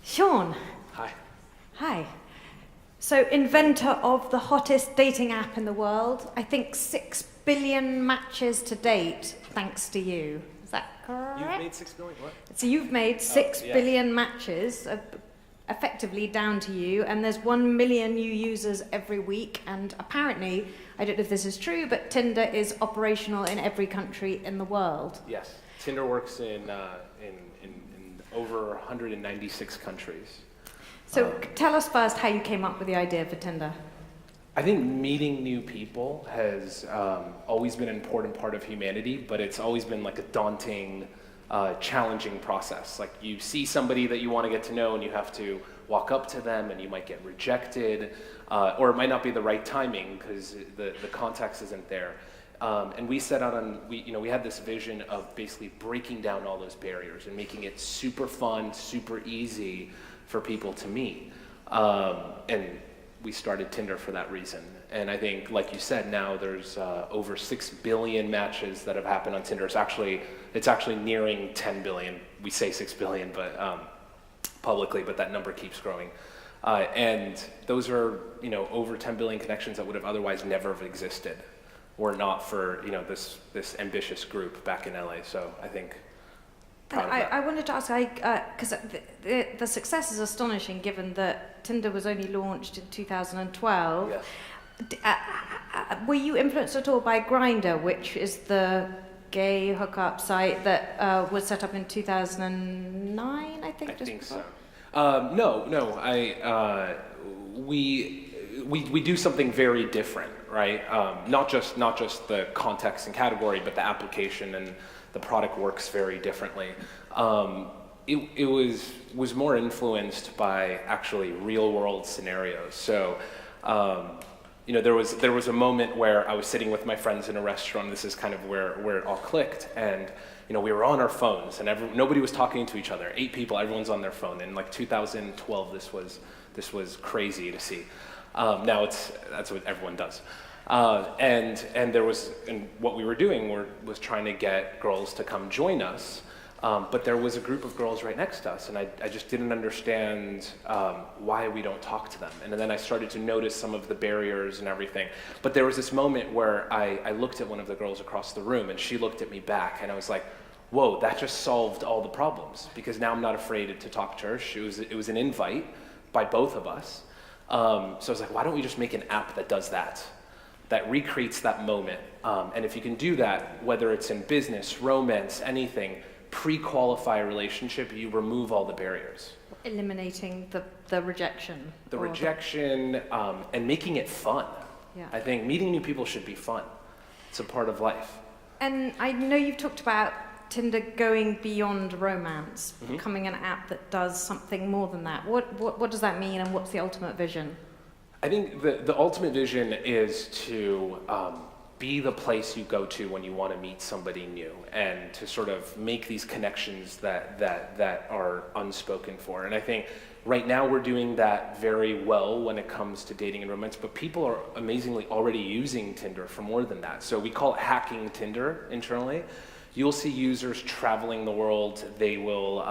Sean. Hi. Hi. So, inventor of the hottest dating app in the world. I think 6 billion matches to date, thanks to you. Is that correct? You've made 6 billion, what? So you've made six yeah. billion matches, effectively down to you, and there's 1 million new users every week, and apparently, I don't know if this is true, but Tinder is operational in every country in the world. Yes. Tinder works in over 196 countries. So tell us first how you came up with the idea for Tinder. I think meeting new people has always been an important part of humanity, but it's always been like a daunting, challenging process. Like you see somebody that you want to get to know and you have to walk up to them and you might get rejected, or it might not be the right timing because the context isn't there. And we set out on, we had this vision of basically breaking down all those barriers and making it super fun, super easy for people to meet. And we started Tinder for that reason. And I think, like you said, now there's over 6 billion matches that have happened on Tinder. It's actually nearing 10 billion. We say 6 billion, but publicly, but that number keeps growing. And those are, over 10 billion connections that would have otherwise never have existed were not for, this ambitious group back in LA. So I think. I wanted to ask, because the success is astonishing given that Tinder was only launched in 2012. Yes. Were you influenced at all by Grindr, which is the gay hookup site that was set up in 2009, I think? I think so. No. We do something very different, right? Not just the context and category, but the application and the product works very differently. It was more influenced by actually real world scenarios. So, there was a moment where I was sitting with my friends in a restaurant. This is kind of where it all clicked, and we were on our phones, and nobody was talking to each other. 8 people, everyone's on their phone. In like 2012, this was crazy to see. Now that's what everyone does. And what we were doing was trying to get girls to come join us, but there was a group of girls right next to us, and I just didn't understand why we don't talk to them. And then I started to notice some of the barriers and everything. But there was this moment where I looked at one of the girls across the room, and she looked at me back, and I was like, whoa, that just solved all the problems, because now I'm not afraid to talk to her. It was an invite by both of us. So I was like, why don't we just make an app that does that recreates that moment. And if you can do that, whether it's in business, romance, anything, pre-qualify a relationship, you remove all the barriers. Eliminating the rejection. The rejection, and making it fun. Yeah. I think meeting new people should be fun. It's a part of life. And I know you've talked about Tinder going beyond romance, becoming an app that does something more than that. What does that mean, and what's the ultimate vision? I think the ultimate vision is to be the place you go to when you want to meet somebody new, and to sort of make these connections that are unspoken for. And I think right now we're doing that very well when it comes to dating and romance, but people are amazingly already using Tinder for more than that. So we call it hacking Tinder internally. You'll see users traveling the world. They will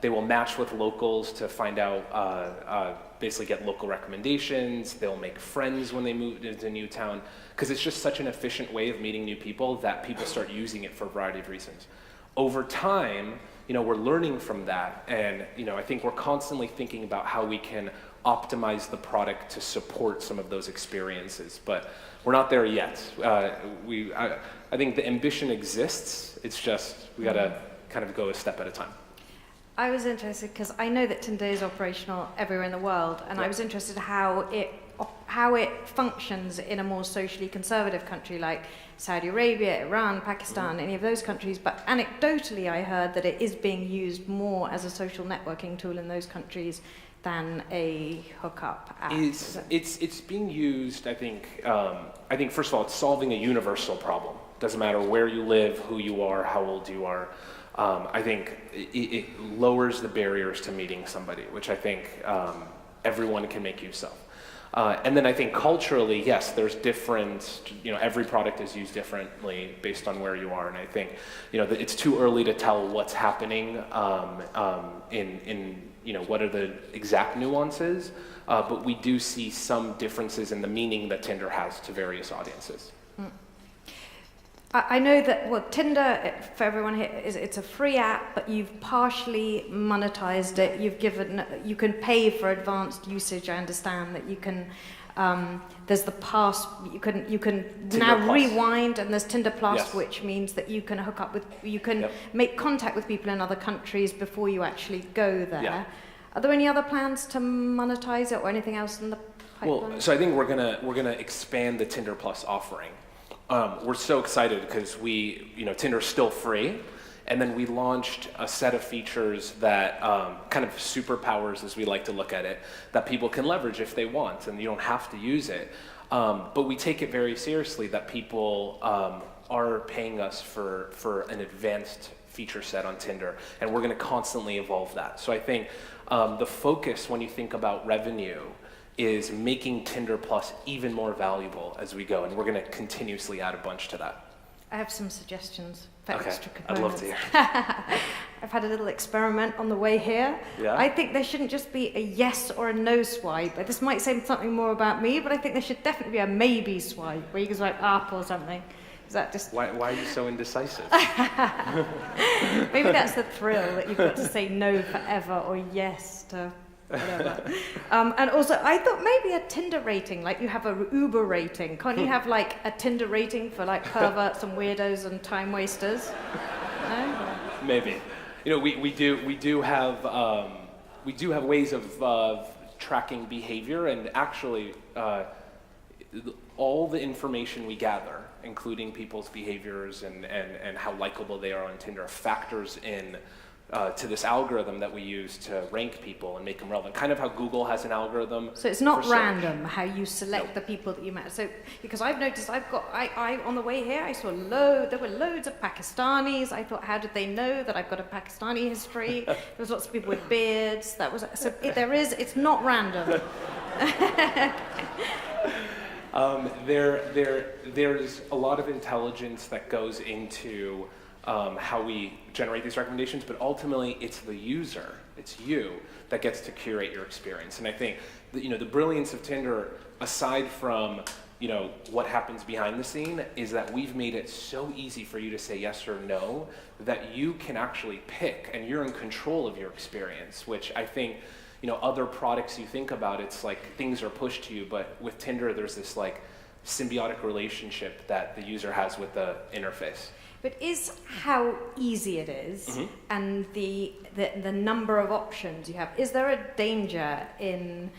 match with locals to find out, basically get local recommendations. They'll make friends when they move into a new town, because it's just such an efficient way of meeting new people that people start using it for a variety of reasons. Over time, we're learning from that, and I think we're constantly thinking about how we can optimize the product to support some of those experiences, but we're not there yet. I think the ambition exists. It's just we gotta kind of go a step at a time. I was interested because I know that Tinder is operational everywhere in the world, and I was interested how it functions in a more socially conservative country like Saudi Arabia, Iran, Pakistan, any of those countries. But anecdotally, I heard that it is being used more as a social networking tool in those countries than a hookup app. It's being used. I think first of all, it's solving a universal problem. Doesn't matter where you live, who you are, how old you are. I think it lowers the barriers to meeting somebody, which I think everyone can make use of. And then I think culturally, yes, there's different, every product is used differently based on where you are. And I think, it's too early to tell what's happening in what are the exact nuances, but we do see some differences in the meaning that Tinder has to various audiences. I know that, Tinder, for everyone here, it's a free app, but you've partially monetized it. You can pay for advanced usage. I understand that you can, there's the pass, you can Tinder now Plus. rewind, and there's Tinder Plus, Yes. which means that you can hook up with, you can Yep. make contact with people in other countries before you actually go there. Yeah. Are there any other plans to monetize it or anything else in the pipeline? Well, so I think we're gonna expand the Tinder Plus offering. We're so excited because Tinder's still free, and then we launched a set of features that kind of superpowers, as we like to look at it, that people can leverage if they want, and you don't have to use it. But we take it very seriously that people are paying us for an advanced feature set on Tinder, and we're going to constantly evolve that. So I think the focus when you think about revenue is making Tinder Plus even more valuable as we go, and we're going to continuously add a bunch to that. I have some suggestions for Okay, extra I'd components. love to hear. I've had a little experiment on the way here. Yeah? I think there shouldn't just be a yes or a no swipe. This might say something more about me, but I think there should definitely be a maybe swipe, where you can swipe up or something. Is that just... Why are you so indecisive? Maybe that's the thrill, that you've got to say no forever or yes to whatever. And also, I thought maybe a Tinder rating, like you have a Uber rating. Can't you have like a Tinder rating for like perverts and weirdos and time wasters? No? Maybe. We do have ways of tracking behavior, and actually all the information we gather, including people's behaviors and how likable they are on Tinder, factors in to this algorithm that we use to rank people and make them relevant. Kind of how Google has an algorithm. So it's not for search. random how you select No. the people that you match. So because I've noticed, I on the way here I saw there were loads of Pakistanis. I thought, how did they know that I've got a Pakistani history? There was lots of people with beards. It's not random. There's a lot of intelligence that goes into how we generate these recommendations, but ultimately it's the user, it's you, that gets to curate your experience. And I think the brilliance of Tinder, aside from what happens behind the scene, is that we've made it so easy for you to say yes or no that you can actually pick, and you're in control of your experience, which I think other products you think about, it's like things are pushed to you, but with Tinder there's this like symbiotic relationship that the user has with the interface. But is how easy it is and the number of options you have, is there a danger in,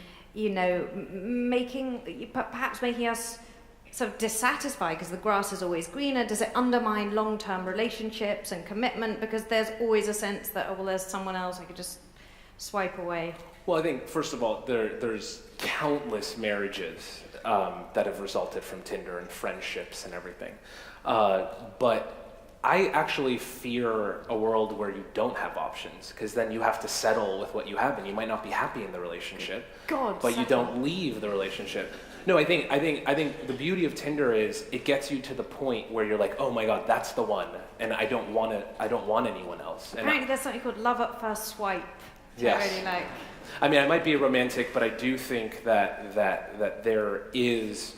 perhaps making us sort of dissatisfied because the grass is always greener? Does it undermine long-term relationships and commitment because there's always a sense that, there's someone else I could just swipe away? Well, I think, first of all, there's countless marriages that have resulted from Tinder, and friendships and everything. But I actually fear a world where you don't have options, because then you have to settle with what you have, and you might not be happy in the relationship. But you don't leave the relationship. No, I think the beauty of Tinder is it gets you to the point where you're like, oh my God, that's the one, and I don't want anyone else. Apparently, there's something called love at first swipe. Yes. I really like. I mean, I might be a romantic, but I do think that there is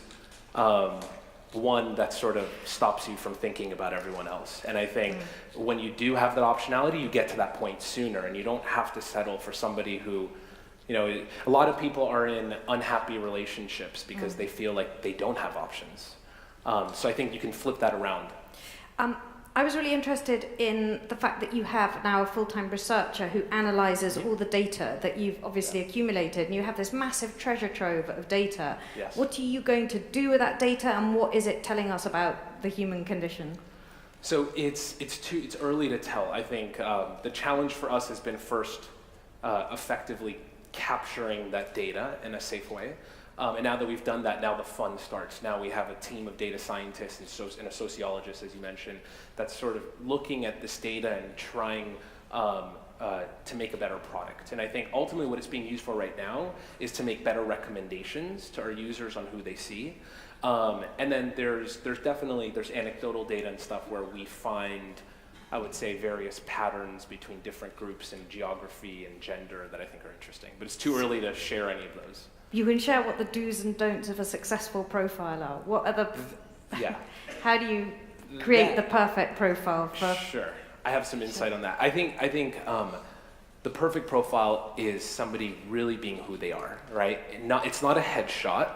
one that sort of stops you from thinking about everyone else. And I think when you do have that optionality, you get to that point sooner, and you don't have to settle for somebody who, a lot of people are in unhappy relationships because they feel like they don't have options. So I think you can flip that around. I was really interested in the fact that you have now a full-time researcher who analyzes all the data that you've obviously accumulated, and you have this massive treasure trove of data. Yes. What are you going to do with that data, and what is it telling us about the human condition? So it's early to tell. I think the challenge for us has been first effectively capturing that data in a safe way. And now that we've done that, now the fun starts. Now we have a team of data scientists and a sociologist, as you mentioned, that's sort of looking at this data and trying to make a better product. And I think ultimately what it's being used for right now is to make better recommendations to our users on who they see. And then there's anecdotal data and stuff where we find, I would say, various patterns between different groups and geography and gender that I think are interesting. But it's too early to share any of those. You can share what the do's and don'ts of a successful profile are. What are the... Yeah. How do you create the perfect profile for... Sure. I have some insight on that. I think the perfect profile is somebody really being who they are, right? It's not a headshot.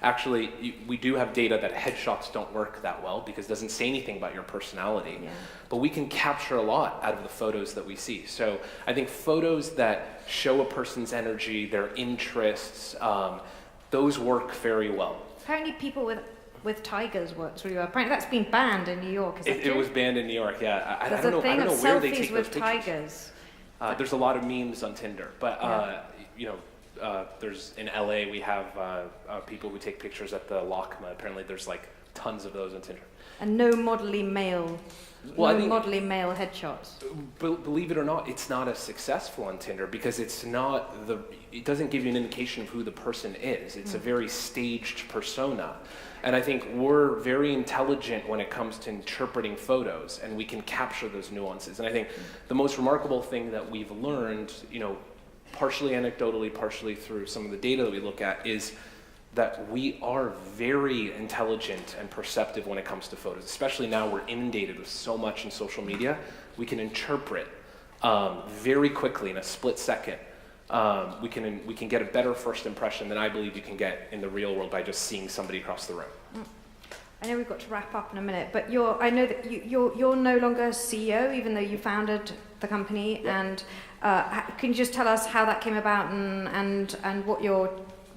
Actually, we do have data that headshots don't work that well because it doesn't say anything about your personality. Yeah. But we can capture a lot out of the photos that we see. So I think photos that show a person's energy, their interests, those work very well. Apparently people with tigers works really well. Apparently that's been banned in New York. Is that true? It was banned in New York, yeah. I don't know where they take those with pictures. Tigers. There's a lot of memes on Tinder, but there's in LA we have people who take pictures at the LACMA. Apparently there's like tons of those on Tinder. And no modelly male headshots. Believe it or not, it's not as successful on Tinder because it doesn't give you an indication of who the person is. It's a very staged persona. And I think we're very intelligent when it comes to interpreting photos, and we can capture those nuances. And I think the most remarkable thing that we've learned, partially anecdotally, partially through some of the data that we look at, is that we are very intelligent and perceptive when it comes to photos. Especially now we're inundated with so much in social media. We can interpret very quickly in a split second. We can get a better first impression than I believe you can get in the real world by just seeing somebody across the room. I know we've got to wrap up in a minute, but I know that you're no longer CEO, even though you founded the company. Yeah. And can you just tell us how that came about and what your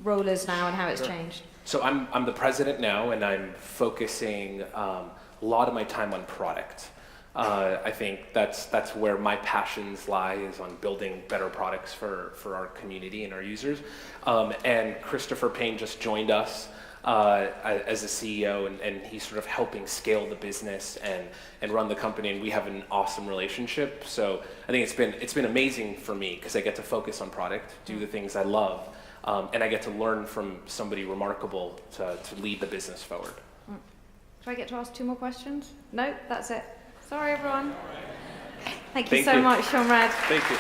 role is now and how it's changed? So I'm the president now, and I'm focusing a lot of my time on product. I think that's where my passions lie, is on building better products for our community and our users. And Christopher Payne just joined us as a CEO, and he's sort of helping scale the business and run the company, and we have an awesome relationship. So I think it's been amazing for me because I get to focus on product, do the things I love, and I get to learn from somebody remarkable to lead the business forward. Do I get to ask 2 more questions? No, that's it. Sorry, everyone. Thank you so much, Sean Rad. Thank you.